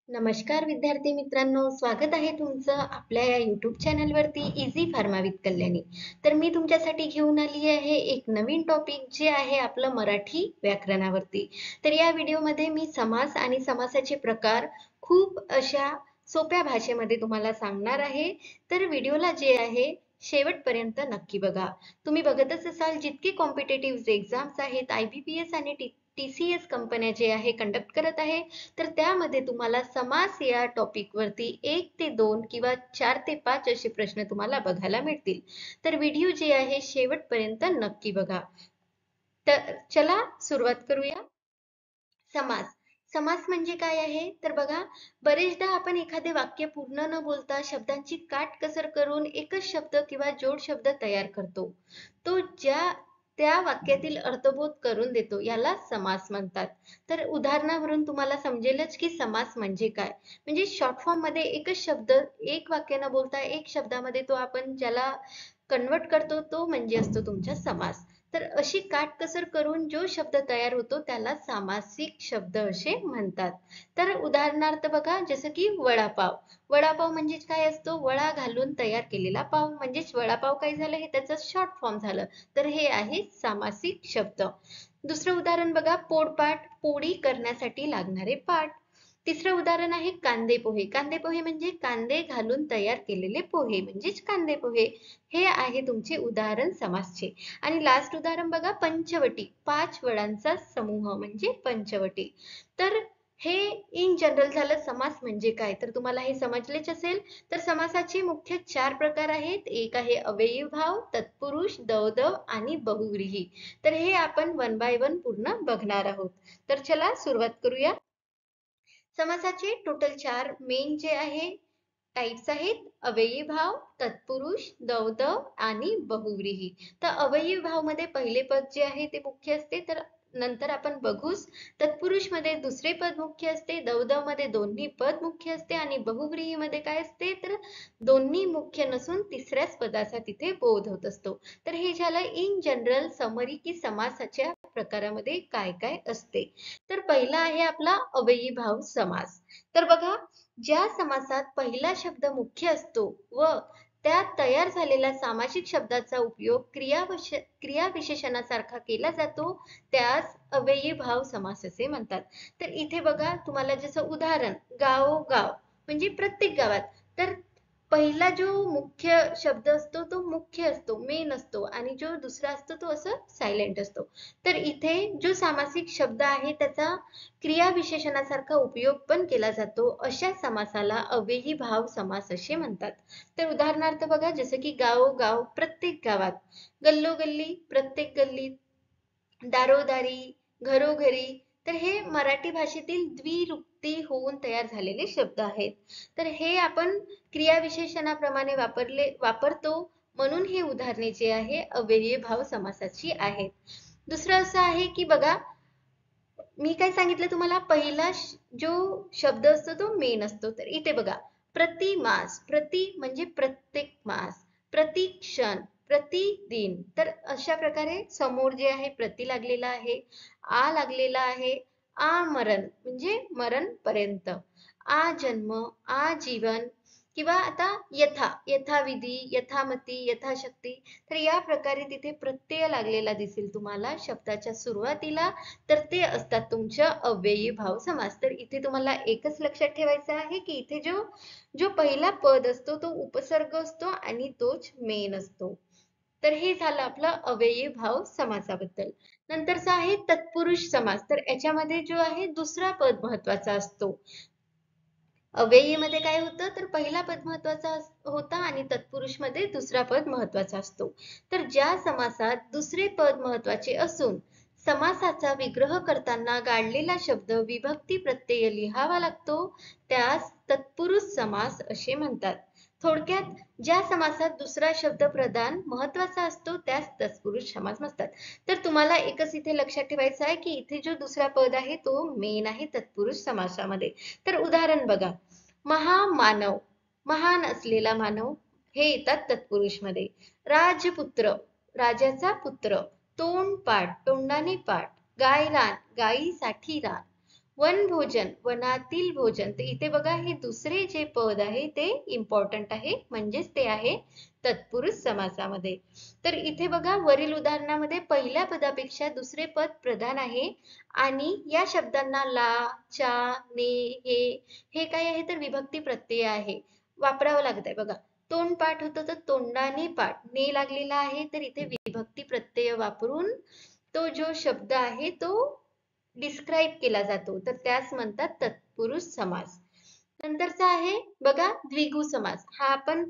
नमस्कार विद्यार्थी मित्रांनो, स्वागत आहे तुमचं आपल्या या YouTube चॅनलवरती इझी फार्मा विथ कल्याणी. तर मी तुमच्यासाठी घेऊन आली आहे एक नवीन टॉपिक जे आहे आपलं मराठी व्याकरणावरती. तर या व्हिडिओमध्ये मी समास आणि समासाचे प्रकार खूप अशा सोप्या भाषेमध्ये तुम्हाला सांगणार आहे. तर व्हिडिओला जे आहे शेवटपर्यंत नक्की बघा. तुम्ही बघतच असाल जितके कॉम्पिटेटिव्ह एक्झाम्स आहेत, IBPS आणि TCS कंपन्या जे आहे कंडक्ट करत आहे, तर त्यामध्ये तुम्हाला समास या टॉपिक वरती 1 ते 2 किंवा 4 ते 5 असे प्रश्न तुम्हाला बघायला मिळतील. तर व्हिडिओ जे आहे शेवटपर्यंत नक्की बघा. तर चला सुरुवात करूया. समास. समास म्हणजे काय आहे? तर बघा, बरेचदा आपण एखादे वाक्य पूर्ण न बोलता शब्दांची काटकसर करून एकच शब्द किंवा जोड शब्द तयार करतो. तो त्या वाक्यातील अर्थबोध करून देतो, याला समास म्हणतात. तर उदाहरणावरून तुम्हाला समजेलच की समास म्हणजे काय. म्हणजे शॉर्ट फॉर्म मध्ये एकच शब्द एक वाक्य न बोलता एक शब्दामध्ये तो आपण ज्याला कन्वर्ट करतो तो म्हणजे असतो तुमचा समास. तर अशी काटकसर करून जो शब्द तयार होतो त्याला सामासिक शब्द असे म्हणतात. तर उदाहरणार्थ बघा, जसं की वडापाव. वडापाव म्हणजेच काय असतो? वडा घालून तयार केलेला पाव, म्हणजेच वडापाव काय झालं, हे त्याचं शॉर्ट फॉर्म झालं. तर हे आहे सामासिक शब्द. दुसरं उदाहरण बघा, पोळपाट, पोळी करण्यासाठी लागणारे पाट. तिसरं उदाहरण आहे कांदे पोहे. कांदे पोहे म्हणजे कांदे घालून तयार केलेले पोहे, म्हणजेच कांदे पोहे. हे आहे तुमचे उदाहरण समासचे. आणि लास्ट उदाहरण बघा, पंचवटी. 5 वडांचा समूह म्हणजे पंचवटी. तर हे इन जनरल झालं समास म्हणजे काय. तर तुम्हाला हे समजलेच असेल. तर समासाचे मुख्य 4 प्रकार आहेत. एक आहे अव्ययीभाव, तत्पुरुष, दवदव आणि बहुव्रीही. तर हे आपण वन बाय वन पूर्ण बघणार आहोत. तर चला सुरुवात करूया. समासाचे टोटल 4 मेन जे आहे टाइप्स आहेत. अव्ययी भाव, तत्पुरुष, दवदव आणि बहुव्रीही. तर अव्ययी भाव मध्ये पहिले पद जे आहे ते मुख्य असते, तर नंतर आपण बघूच. तत्पुरुष मध्ये दुसरे पद मुख्य असते, दवदव मध्ये दोन्ही पद मुख्य असते आणि बहुव्रीही मध्ये काय असते, तर दोन्ही मुख्य नसून तिसऱ्याच पदाचा तिथे बोध होत असतो. तर हे झालं इन जनरल समरी की समासाच्या प्रकारामध्ये काय काय असते. तर पहिला आहे आपला अव्ययी भाव समास. तर बघा, ज्या समासात पहिला शब्द मुख्य असतो व त्यात तयार झालेला सामासिक शब्दाचा उपयोग क्रियाविशेषणासारखा केला जातो, त्यास अव्ययी भाव समास असे म्हणतात. तर इथे बघा, तुम्हाला जसं उदाहरण, गावोगाव म्हणजे प्रत्येक गावात. तर पहिला जो मुख्य शब्द असतो तो मुख्य असतो, मेन असतो, आणि जो दुसरा असतो तो असं सायलेंट असतो. तर इथे जो सामासिक शब्द आहे त्याचा क्रियाविशेषणासारखा उपयोग पण केला जातो, अशा समासाला अव्ययी भाव समास असे म्हणतात. तर उदाहरणार्थ बघा, जसं की गावोगाव प्रत्येक गावात, गल्लोगल्ली प्रत्येक गल्लीत, दारोदारी घरोघरी. तर हे मराठी भाषेतील द्विरुक्ती होऊन तयार झालेले शब्द आहेत. तर हे आपण क्रियाविशेषणाप्रमाणे वापरतो, म्हणून हे उदाहरणे जे आहे अव्ययी भाव समासाची आहेत. दुसरं असं आहे की बघा, मी काय सांगितलं तुम्हाला, पहिला जो शब्द असतो तो मेन असतो. तर इथे बघा, प्रतिमास, प्रति म्हणजे प्रत्येक मास, प्रतिक्षण, प्रतिदिन. तर अशा प्रकारे समोर जे आहे प्रति लागलेला आहे, आ लागलेला आहे, आमरण म्हणजे मरण पर्यंत, आजन्म, आजीवन, किंवा आता यथा, यथाविधी, यथामती, यथाशक्ती. तर या प्रकारे तिथे प्रत्यय लागलेला दिसेल तुम्हाला शब्दाच्या सुरुवातीला. तर ते असतात तुमच्या अव्ययी भाव समास. तर इथे तुम्हाला एकच लक्षात ठेवायचं आहे की इथे जो जो पहिला पद असतो तो उपसर्ग असतो आणि तोच मेन असतो. तर हे झालं आपलं अव्ययी भाव समासाबद्दल. नंतरचा आहे तत्पुरुष समास. तर याच्यामध्ये जो आहे दुसरा पद महत्वाचा असतो. अव्ययी मध्ये काय होतं, तर पहिला पद महत्वाचा होता आणि तत्पुरुष मध्ये दुसरा पद महत्वाचा असतो. तर ज्या समासात दुसरे पद महत्वाचे असून समासाचा विग्रह करताना गाळलेला शब्द विभक्ती प्रत्यय लिहावा लागतो, त्यास तत्पुरुष समास असे म्हणतात. थोडक्यात, ज्या समासात दुसरा शब्द प्रधान महत्वाचा असतो त्यास तत्पुरुष समास म्हणतात. तर तुम्हाला एकच इथे लक्षात ठेवायचं आहे की इथे जो दुसरा पद आहे तो मेन आहे तत्पुरुष समासामध्ये. तर उदाहरण बघा, महामानव, महान असलेला मानव, हे येतात तत्पुरुष मध्ये. राजपुत्र, राजाचा पुत्र. तोंडपाठ, तोंडाने पाठ. गायरान, गायीसाठी रान. वनभोजन, वनातील भोजन. तर इथे बघा हे दुसरे जे पद आहे ते इम्पॉर्टंट आहे, म्हणजेच ते आहे तत्पुरुष समासामध्ये. तर इथे बघा वरील उदाहरणामध्ये पहिल्या पदापेक्षा दुसरे पद प्रधान आहे आणि या शब्दांना ला, चा, ने, हे काय आहे तर विभक्ती प्रत्यय आहे, वापरावं लागत आहे बघा. तोंड पाठ होतं तर तोंडाने पाठ, ने लागलेला आहे तर इथे विभक्ती प्रत्यय वापरून तो जो शब्द आहे तो डिस्क्राईब केला जातो, तर त्यास म्हणतात तत्पुरुष समास. नंतरचा आहे बघा द्विगु समास. हा आपण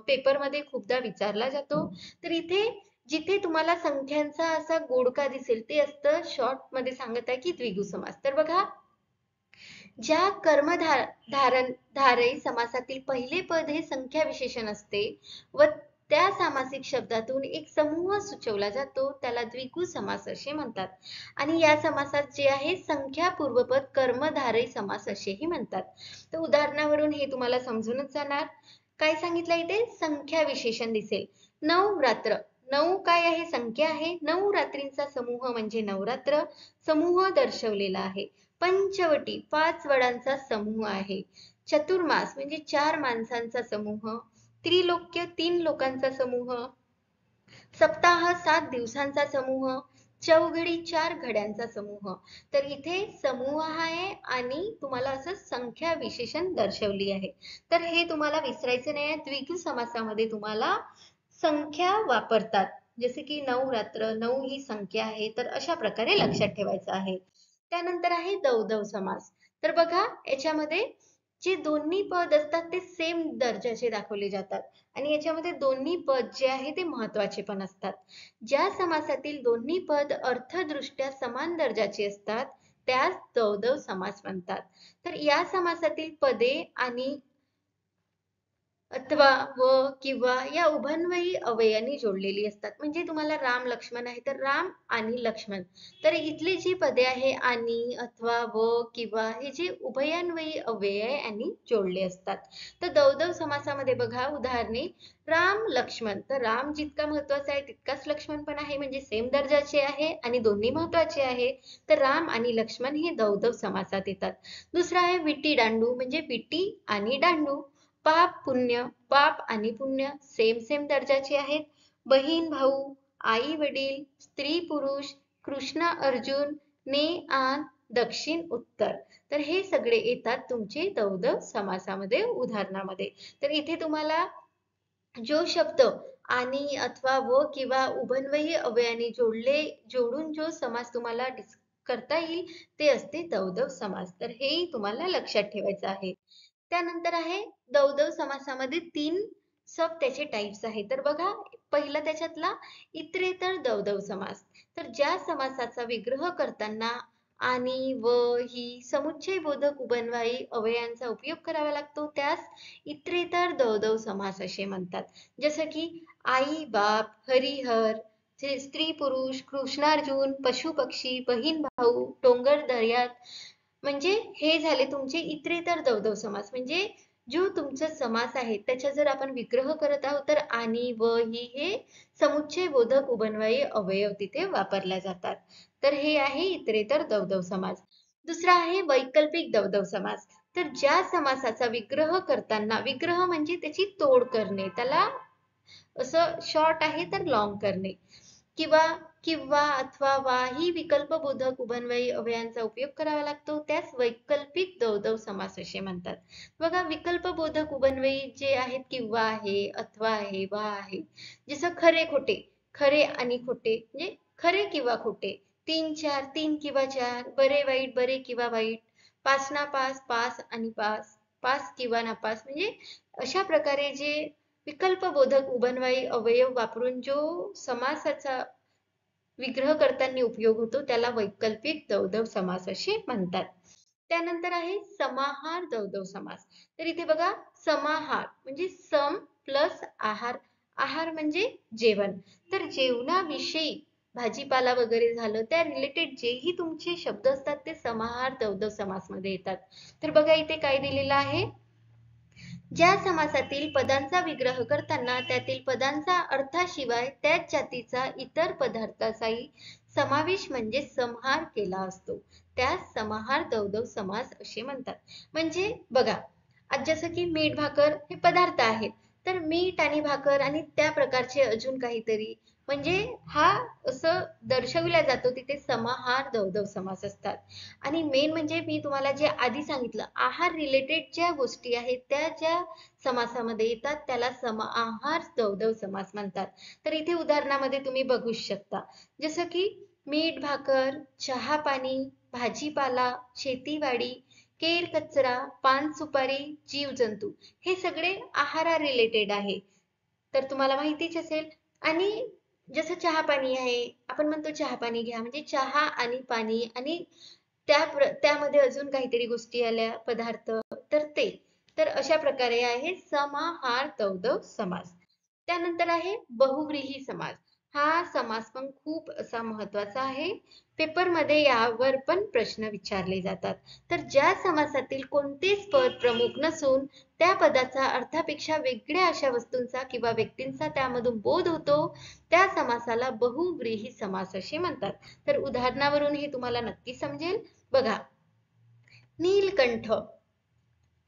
पेपरमध्ये खूपदा विचारला जातो. तर इथे जिथे तुम्हाला संख्यांचा असा गोडका दिसेल ते असतं शॉर्ट मध्ये सांगत आहे की द्विगु समास. तर बघा ज्या धारई समासातील पहिले पद हे संख्या विशेषण असते व त्या सामासिक शब्दातून एक समूह सुचवला जातो त्याला द्विगु समास असे म्हणतात. आणि या समासात जे आहे संख्या पूर्वपद कर्मधारय समास असेही म्हणतात. तर उदाहरणावरून हे तुम्हाला समजूनच जाणार. काय सांगितलं इथे संख्या विशेषण दिसेल. नवरात्र, नऊ काय आहे संख्या आहे, नऊ रात्रींचा समूह म्हणजे नवरात्र, समूह दर्शवलेला आहे. पंचवटी 5 वडांचा समूह आहे. चतुर्मास म्हणजे 4 माणसांचा समूह. त्रिलोक्य 3 लोकांचा समूह. सप्ताह 7 दिवसांचा समूह. चौघडी 4 घड्यांचा समूह. तर इथे समूह आहे आणि तुम्हाला असं संख्या विशेषण दर्शवली आहे. तर हे तुम्हाला विसरायचं नाही. द्विगु समासामध्ये तुम्हाला संख्या वापरतात, जसे की नवरात्र, 9 ही संख्या आहे, तर अशा प्रकारे लक्षात ठेवायचं आहे. त्यानंतर आहे दवदव समास. तर बघा याच्यामध्ये जे दोन्ही पद असतात ते सेम दर्जाचे दाखवले जातात आणि याच्यामध्ये दोन्ही पद जे आहे ते महत्वाचे पण असतात. ज्या समासातील दोन्ही पद अर्थदृष्ट्या समान दर्जाचे असतात त्यास दवदव समास म्हणतात. तर या समासातील पदे आणि अथवा व किंवा या उभयन्वयी अवयवांनी जोडलेली असतात. म्हणजे तुम्हाला राम लक्ष्मण आहे तर राम आणि लक्ष्मण. तर इथली जी पदे आहे आणि अथवा व किंवा हे जे उभयान्वयी अव्यय आहे यांनी जोडले असतात. तर दवदव समासामध्ये बघा उदाहरणे राम लक्ष्मण. तर राम जितका महत्वाचा आहे तितकाच लक्ष्मण पण आहे, म्हणजे सेम दर्जाचे आहे आणि दोन्ही महत्वाचे आहे. तर राम आणि लक्ष्मण हे दवदव समासात येतात. दुसरा आहे विटी दांडू, म्हणजे विटी आणि दांडू. पाप पुण्य, पाप आणि पुण्य सेम दर्जाचे आहेत. बहीण भाऊ, आई वडील, स्त्री पुरुष, कृष्ण अर्जुन, ने आन, दक्षिण उत्तर. तर हे सगळे येतात तुमचे दवदव समासामध्ये उदाहरणामध्ये. तर इथे तुम्हाला जो शब्द आणि अथवा व किंवा उभयन्वयी अव्ययाने जोडून जो समास तुम्हाला करता येईल ते असते दवदव समास. तर हेही तुम्हाला लक्षात ठेवायचं आहे. त्यानंतर आहे दवदव समासामध्ये 3 त्याचे टाइप्स आहेत. तर बघा पहिला त्याच्यातला इतरेतर दवदव समास. तर ज्या समासाचा विग्रह करताना आणि व ही समुच्चय बोधक उभयन्वयी अव्ययांचा उपयोग करावा लागतो त्यास इतरेतर दवदव समास असे म्हणतात. जसं की आई बाप, हरिहर, स्त्री पुरुष, कृष्णार्जुन, पशु पक्षी, बहीण भाऊ, डोंगर दर्यात. म्हणजे हे झाले तुमचे इतरेतर दवदव समास. म्हणजे जो तुमचा समास आहे त्याच्या जर आपण विग्रह करत आहोत तर आणि व ही हे समुच्चय बोधक उभयन्वयी अवयव तिथे वापरल्या जातात. तर हे आहे इतरेतर दवदव समास. दुसरा आहे वैकल्पिक दवदव समास. तर ज्या समासाचा विग्रह करताना, विग्रह म्हणजे त्याची तोड करणे, त्याला असं शॉर्ट आहे तर लॉंग करणे, किंवा किंवा अथवा वा ही विकल्पबोधक उभयन्वयी अव्ययांचा उपयोग करावा लागतो त्यास वैकल्पिक दवदव समास असे म्हणतात. बघा विकल्पबोधक उभयन्वयी जे आहेत किंवा आहे, अथवा आहे, वा आहे. जसं खरे खोटे, खरे आणि खोटे म्हणजे खरे किंवा खोटे, 3 4 3 किंवा 4, बरे वाईट बरे किंवा वाईट, पास नापास पास आणि पास, पास किंवा नापास. म्हणजे अशा प्रकारे जे विकल्पबोधक उभयन्वयी अवयव वापरून जो समासाचा विग्रह करताना उपयोग होतो त्याला वैकल्पिक दवदव समास असे म्हणतात. त्यानंतर आहे समाहार दवदव समास. तर इथे बघा समाहार म्हणजे सम प्लस आहार, आहार म्हणजे जेवण. तर जेवणाविषयी भाजीपाला वगैरे झालं त्या रिलेटेड जेही तुमचे शब्द असतात ते समाहार दवदव समास मध्ये येतात. तर बघा इथे काय दिलेलं आहे, ज्या समासातील पदांचा विग्रह करताना त्यातील पदांचा अर्थाशिवाय त्याच जातीचा इतर पदार्थाचाही समावेश म्हणजे संहार केला असतो, त्यास समाहार दवदव समास असे म्हणतात. म्हणजे बघा, आज जसं की मीठ भाकर हे पदार्थ आहेत, तर मीठ आणि भाकर आणि त्या प्रकारचे अजून काहीतरी, म्हणजे हा असं दर्शविला जातो तिथे समाहार दवदव समास असतात. आणि मेन म्हणजे मी तुम्हाला जे आधी सांगितलं, आहार रिलेटेड ज्या गोष्टी आहेत त्या ज्या समासामध्ये येतात त्याला समाहार दवदव समास म्हणतात. तर इथे उदाहरणामध्ये तुम्ही बघू शकता, जसं की मीठ भाकर, चहा पाणी, भाजीपाला, शेतीवाडी, केर कचरा, पान सुपारी, जीवजंतू, हे सगळे आहारा रिलेटेड आहे. तर तुम्हाला माहितीच असेल. आणि जसं चहा पाणी आहे, आपण म्हणतो चहा पाणी घ्या, म्हणजे चहा आणि पाणी आणि त्यामध्ये अजून काहीतरी गोष्टी आल्या पदार्थ, तर ते. तर अशा प्रकारे आहे समाहार दवदव समास. त्यानंतर आहे बहुव्रीही समास. हा समास पण खूप असा महत्वाचा आहे. पेपरमध्ये यावर पण प्रश्न विचारले जातात. तर ज्या समासातील कोणतेच पद प्रमुख नसून त्या पदाचा अर्थापेक्षा वेगळ्या अशा वस्तूंचा किंवा व्यक्तींचा त्यामधून बोध होतो, त्या समासाला बहुव्रीही समास असे म्हणतात. तर उदाहरणावरून हे तुम्हाला नक्की समजेल. बघा, नीलकंठ,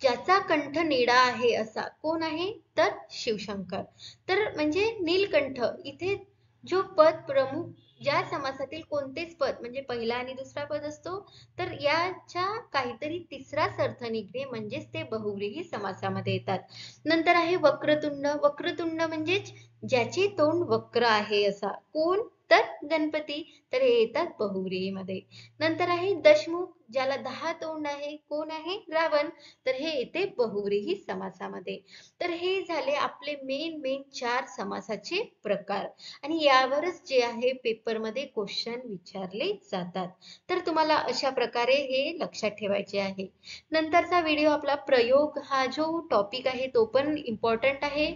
ज्याचा कंठ निळा आहे असा कोण आहे, तर शिवशंकर. तर म्हणजे नीलकंठ इथे जो पद प्रमुख, ज्या समासातील कोणतेच पद म्हणजे पहिला आणि दुसरा पद असतो, तर याच्या काहीतरी तिसराच अर्थ निघणे म्हणजेच ते बहुव्रीही समासामध्ये येतात. नंतर आहे वक्रतुंड. वक्रतुंड म्हणजेच ज्याचे तोंड वक्र आहे असा कोण, तर गणपती. तर हे येतात बहुव्रीहीमध्ये. नंतर आहे दशमुख, ज्याला 10 तोंड आहे कोण आहे, रावण. तर हे येते बहुव्रीही समासामध्ये. तर हे झाले आपले मेन मेन 4 समासाचे प्रकार. आणि यावरच जे आहे पेपरमध्ये क्वेश्चन विचारले जातात. तर तुम्हाला अशा प्रकारे हे लक्षात ठेवायचे आहे. नंतरचा व्हिडिओ आपला प्रयोग, हा जो टॉपिक आहे तो पण इम्पॉर्टंट आहे,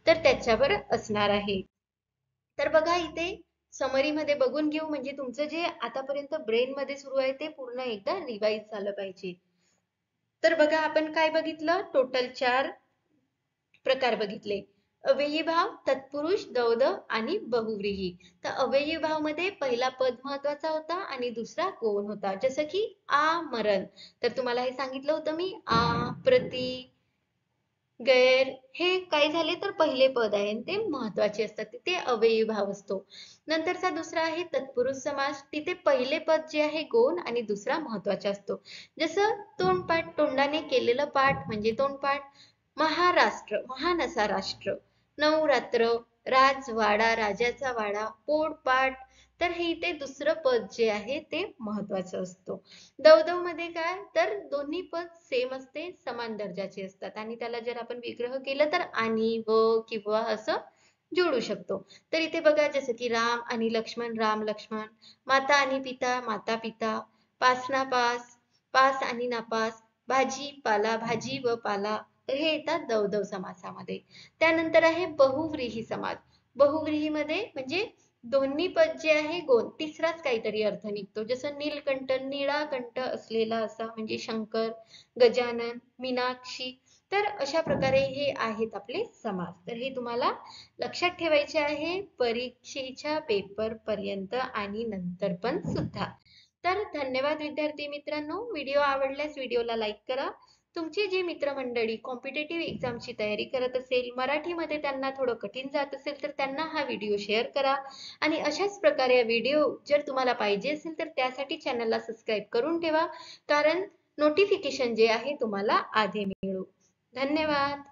तर त्याच्यावर असणार आहे. तर बघा इथे समरी मध्ये बघून घेऊ, म्हणजे तुमचं जे आतापर्यंत ब्रेन मध्ये सुरू आहे ते पूर्ण एकदा रिवाइज झालं पाहिजे. तर बघा आपण काय बघितलं, टोटल 4 प्रकार बघितले. अव्ययी भाव, तत्पुरुष, दवदव आणि बहुव्रीही. तर अव्ययी भाव मध्ये पहिला पद महत्वाचा होता आणि दुसरा कोण होता. जसं की आमरण, तर तुम्हाला हे सांगितलं होतं मी, आ, प्रति, गैर, हे काय झाले तर पहिले पद आहे ते महत्वाचे असतात, तिथे अव्ययी भाव असतो. नंतरचा दुसरा आहे तत्पुरुष समास, तिथे पहिले पद जे आहे गौण आणि दुसरा महत्वाचा असतो. जसं तोंडपाठ, तोंडाने केलेलं पाठ म्हणजे तोंडपाठ. महाराष्ट्र, महान असा राष्ट्र. नवरात्र, राजवाडा, राजाचा वाडा. पोटपाठ, तर हे इथे दुसरं पद जे आहे ते महत्वाचं असतं. दवदव मध्ये काय, तर दोन्ही पद सेम असते, समान दर्जाचे असतात आणि त्याला जर आपण विग्रह केलं तर आणि व किंवा असं जोडू शकतो. तर इथे बघा जसं की राम आणि लक्ष्मण, राम लक्ष्मण. माता आणि पिता, माता पिता. पास नापास, पास आणि नापास. भाजी पाला, भाजी व पाला. तर हे येतात दवदव समासामध्ये. त्यानंतर आहे बहुव्रीही समास. बहुव्रीही मध्ये म्हणजे दोन्ही पद जे आहे गौण, तिसराच काहीतरी अर्थ निघतो. जसं नीलकंठ, निळा कंठ असलेला असा म्हणजे शंकर. गजानन, मीनाक्षी. तर अशा प्रकारे हे आहेत आपले समास. तर हे तुम्हाला लक्षात ठेवायचे आहे परीक्षेच्या पेपर पर्यंत आणि नंतर पण सुद्धा. तर धन्यवाद विद्यार्थी मित्रांनो. व्हिडिओ आवडल्यास व्हिडिओला लाईक करा. तुमचे जे मित्रमंडळी कॉम्पिटेटिव्ह एक्झामची तयारी करत असेल, मराठीमध्ये त्यांना थोडं कठीण जात असेल, तर त्यांना हा व्हिडिओ शेअर करा. आणि अशाच प्रकारे व्हिडिओ जर तुम्हाला पाहिजे असेल तर त्यासाठी चॅनलला सबस्क्राईब करून ठेवा, कारण नोटिफिकेशन जे आहे तुम्हाला आधी मिळू. धन्यवाद.